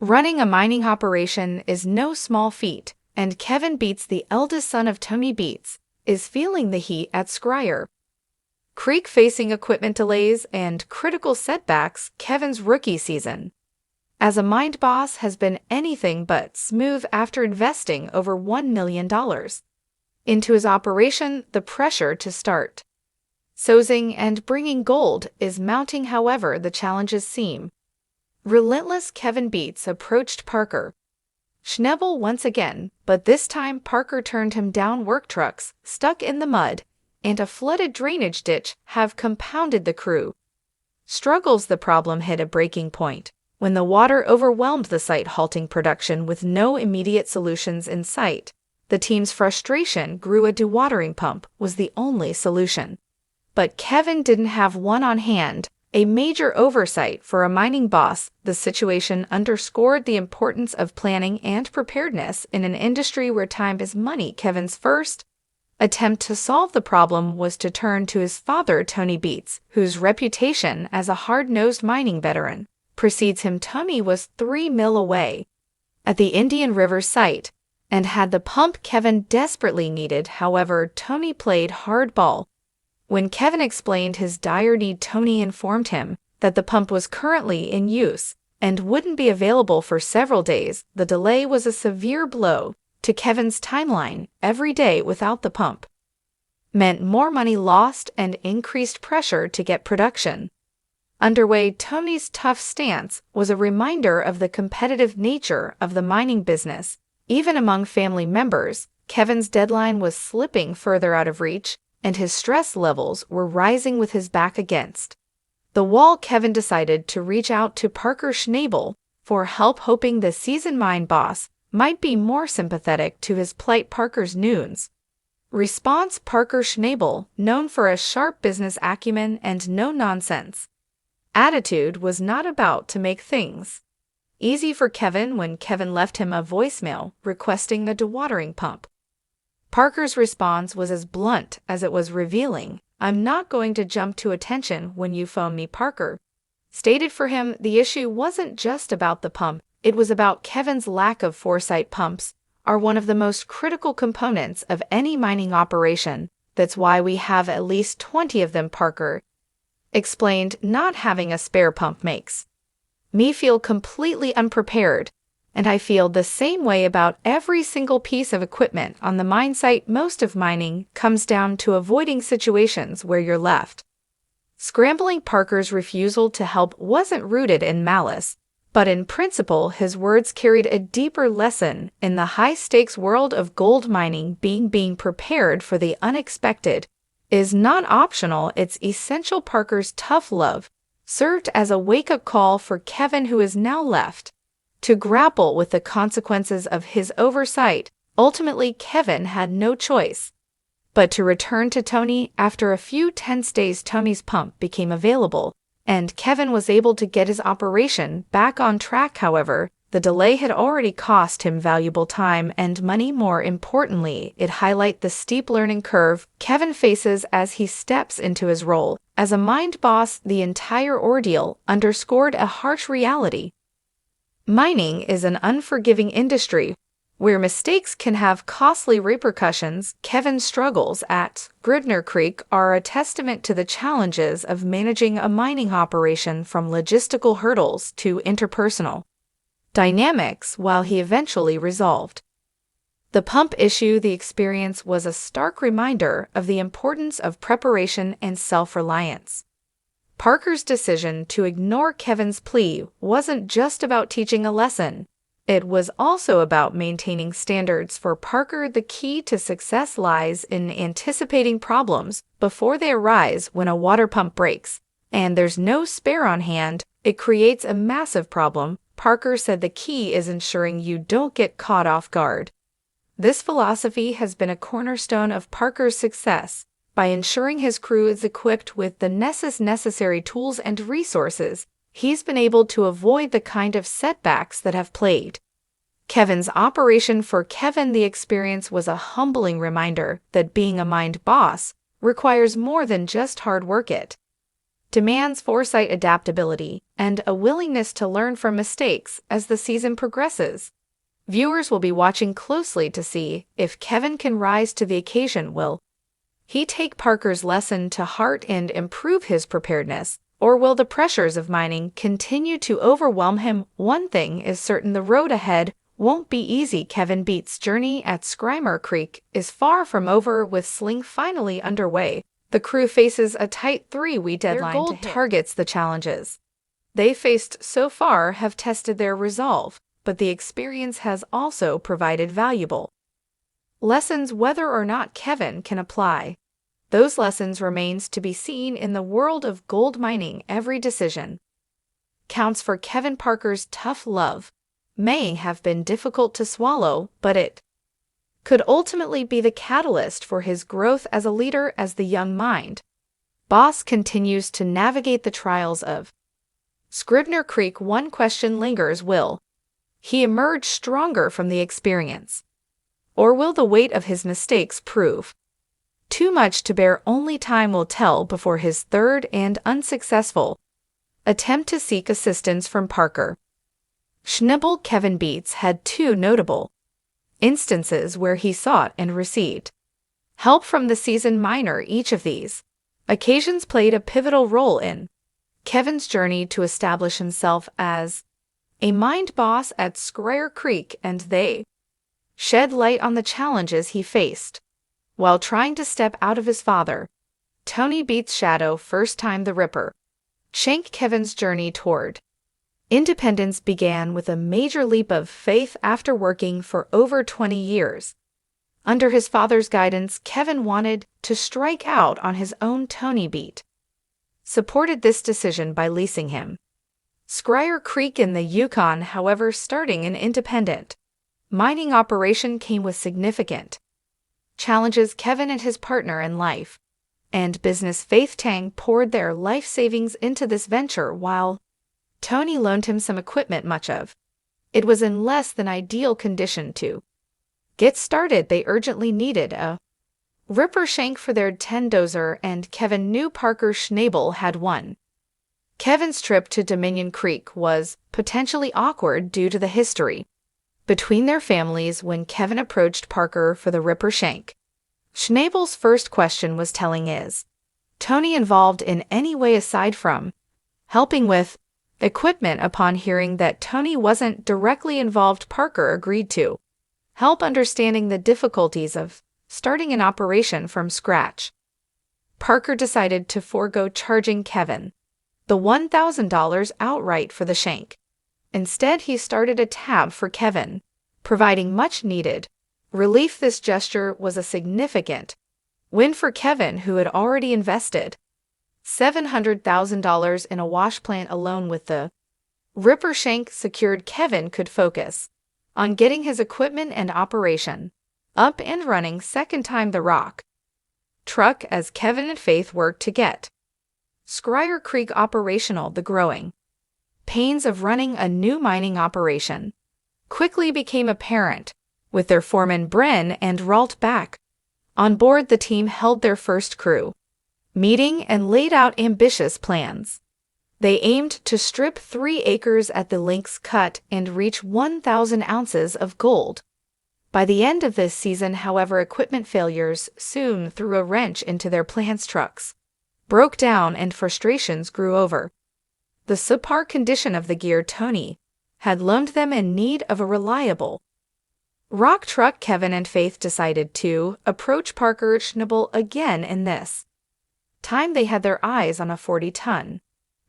Running a mining operation is no small feat, and Kevin Beets, the eldest son of Tony Beets, is feeling the heat at Schryer Creek, facing equipment delays and critical setbacks Kevin's rookie season. As a mine boss has been anything but smooth after investing over $1 million into his operation, the pressure to start sourcing and bringing gold is mounting. However, the challenges seem relentless. Kevin Beets approached Parker Schnabel once again, but this time Parker turned him down. Work trucks stuck in the mud and a flooded drainage ditch have compounded the crew struggles. The problem hit a breaking point when the water overwhelmed the site, halting production with no immediate solutions in sight. The team's frustration grew. A dewatering pump was the only solution. But Kevin didn't have one on hand, a major oversight for a mining boss. The situation underscored the importance of planning and preparedness in an industry where time is money. Kevin's first attempt to solve the problem was to turn to his father, Tony Beets, whose reputation as a hard-nosed mining veteran precedes him. Tony was 3 miles away at the Indian River site and had the pump Kevin desperately needed. However, Tony played hardball. When Kevin explained his dire need, Tony informed him that the pump was currently in use and wouldn't be available for several days. The delay was a severe blow to Kevin's timeline. Every day without the pump meant more money lost and increased pressure to get production underway. Tony's tough stance was a reminder of the competitive nature of the mining business. Even among family members, Kevin's deadline was slipping further out of reach, and his stress levels were rising. With his back against the wall, Kevin decided to reach out to Parker Schnabel for help, hoping the seasoned mine boss might be more sympathetic to his plight. Parker's noon's response. Parker Schnabel, known for a sharp business acumen and no-nonsense attitude, was not about to make things easy for Kevin. When Kevin left him a voicemail requesting the dewatering pump, Parker's response was as blunt as it was revealing. "I'm not going to jump to attention when you phone me," Parker stated. For him, the issue wasn't just about the pump, it was about Kevin's lack of foresight. Pumps are one of the most critical components of any mining operation. That's why we have at least 20 of them, Parker explained. "Not having a spare pump makes me feel completely unprepared, and I feel the same way about every single piece of equipment on the mine site. Most of mining comes down to avoiding situations where you're left scrambling." Parker's refusal to help wasn't rooted in malice, but in principle. His words carried a deeper lesson in the high-stakes world of gold mining. Being prepared for the unexpected is not optional, it's essential. Parker's tough love served as a wake-up call for Kevin, who is now left to grapple with the consequences of his oversight. Ultimately, Kevin had no choice but to return to Tony. After a few tense days, Tony's pump became available, and Kevin was able to get his operation back on track. However, the delay had already cost him valuable time and money. More importantly, it highlighted the steep learning curve Kevin faces as he steps into his role as a mine boss. The entire ordeal underscored a harsh reality. Mining is an unforgiving industry where mistakes can have costly repercussions. Kevin's struggles at Schnabel Creek are a testament to the challenges of managing a mining operation, from logistical hurdles to interpersonal dynamics. While he eventually resolved the pump issue, the experience was a stark reminder of the importance of preparation and self-reliance. Parker's decision to ignore Kevin's plea wasn't just about teaching a lesson. It was also about maintaining standards. For Parker, the key to success lies in anticipating problems before they arise. When a water pump breaks and there's no spare on hand, it creates a massive problem. Parker said the key is ensuring you don't get caught off guard. This philosophy has been a cornerstone of Parker's success. By ensuring his crew is equipped with the necessary tools and resources, he's been able to avoid the kind of setbacks that have plagued Kevin's operation. For Kevin, the experience was a humbling reminder that being a mine boss requires more than just hard work. It demands foresight, adaptability, and a willingness to learn from mistakes as the season progresses. Viewers will be watching closely to see if Kevin can rise to the occasion. Will he take Parker's lesson to heart and improve his preparedness, or will the pressures of mining continue to overwhelm him? One thing is certain: the road ahead won't be easy. Kevin Beats' journey at Schnabel Creek is far from over. With Sling finally underway, the crew faces a tight 3-week deadline. Their goal targets the challenges they faced so far have tested their resolve, but the experience has also provided valuable lessons. Whether or not Kevin can apply those lessons remains to be seen. In the world of gold mining, every decision counts. For Kevin, Parker's tough love may have been difficult to swallow, but it could ultimately be the catalyst for his growth as a leader. As the young mind boss continues to navigate the trials of Schnabel Creek, one question lingers: will he emerge stronger from the experience, or will the weight of his mistakes prove too much to bear? Only time will tell. Before his third and unsuccessful attempt to seek assistance from Parker Schnabel, Kevin Beats had two notable instances where he sought and received help from the seasoned miner. Each of these occasions played a pivotal role in Kevin's journey to establish himself as a mined boss at Schnabel Creek, and they shed light on the challenges he faced while trying to step out of his father Tony Beats' shadow. First time the Ripper Shank. Kevin's journey toward independence began with a major leap of faith. After working for over 20 years under his father's guidance, Kevin wanted to strike out on his own. Tony Beat supported this decision by leasing him Schnabel Creek in the Yukon. However, starting an independent mining operation came with significant challenges. Kevin and his partner in life and business, Faith Tang, poured their life savings into this venture, while Tony loaned him some equipment. Much of it was in less than ideal condition to get started. They urgently needed a Ripper shank for their 10-dozer, and Kevin knew Parker Schnabel had one. Kevin's trip to Dominion Creek was potentially awkward due to the history between their families. When Kevin approached Parker for the Ripper shank, Schnabel's first question was telling: is Tony involved in any way aside from helping with equipment? Upon hearing that Tony wasn't directly involved, Parker agreed to help. Understanding the difficulties of starting an operation from scratch, Parker decided to forego charging Kevin the $1,000 outright for the shank. Instead, he started a tab for Kevin, providing much-needed relief. This gesture was a significant win for Kevin, who had already invested $700,000 in a wash plant alone. With the Ripper shank secured, Kevin could focus on getting his equipment and operation up and running. Second time the rock truck. As Kevin and Faith worked to get Schnabel Creek operational, the growing pains of running a new mining operation quickly became apparent. With their foreman Bren and Ralt back on board, the team held their first crew meeting and laid out ambitious plans. They aimed to strip 3 acres at the Lynx Cut and reach 1,000 ounces of gold by the end of this season. However, equipment failures soon threw a wrench into their plans. Trucks broke down and frustrations grew over the subpar condition of the gear Tony had loaned them, in need of a reliable rock truck. Kevin and Faith decided to approach Parker Schnabel again, and this time they had their eyes on a 40-ton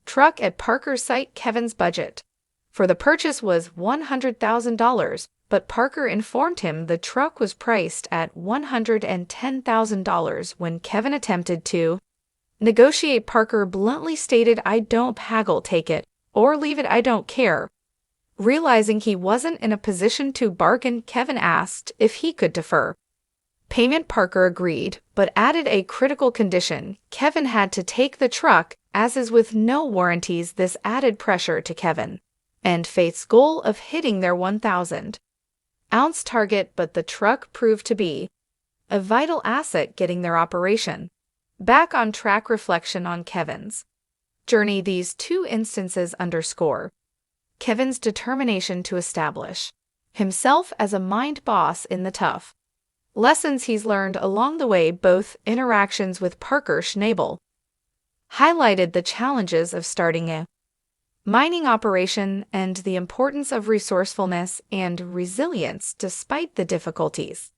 truck at Parker's site. Kevin's budget for the purchase was $100,000, but Parker informed him the truck was priced at $110,000. When Kevin attempted to negotiate, Parker bluntly stated, "I don't haggle, take it or leave it, I don't care." Realizing he wasn't in a position to bargain, Kevin asked if he could defer payment. Parker agreed, but added a critical condition: Kevin had to take the truck, as is with no warranties. This added pressure to Kevin and Faith's goal of hitting their 1,000-ounce target, but the truck proved to be a vital asset, getting their operation back on track. Reflection on Kevin's journey these two instances underscore Kevin's determination to establish himself as a mind boss in the tough lessons he's learned along the way. Both interactions with Parker Schnabel highlighted the challenges of starting a mining operation and the importance of resourcefulness and resilience despite the difficulties.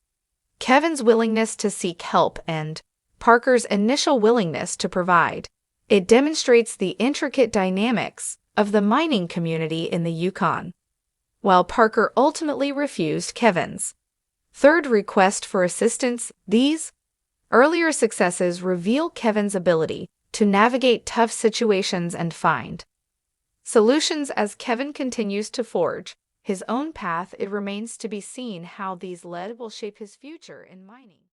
Kevin's willingness to seek help and Parker's initial willingness to provide. It demonstrates the intricate dynamics of the mining community in the Yukon. While Parker ultimately refused Kevin's third request for assistance, these earlier successes reveal Kevin's ability to navigate tough situations and find solutions as Kevin continues to forge his own path. It remains to be seen how these lead will shape his future in mining.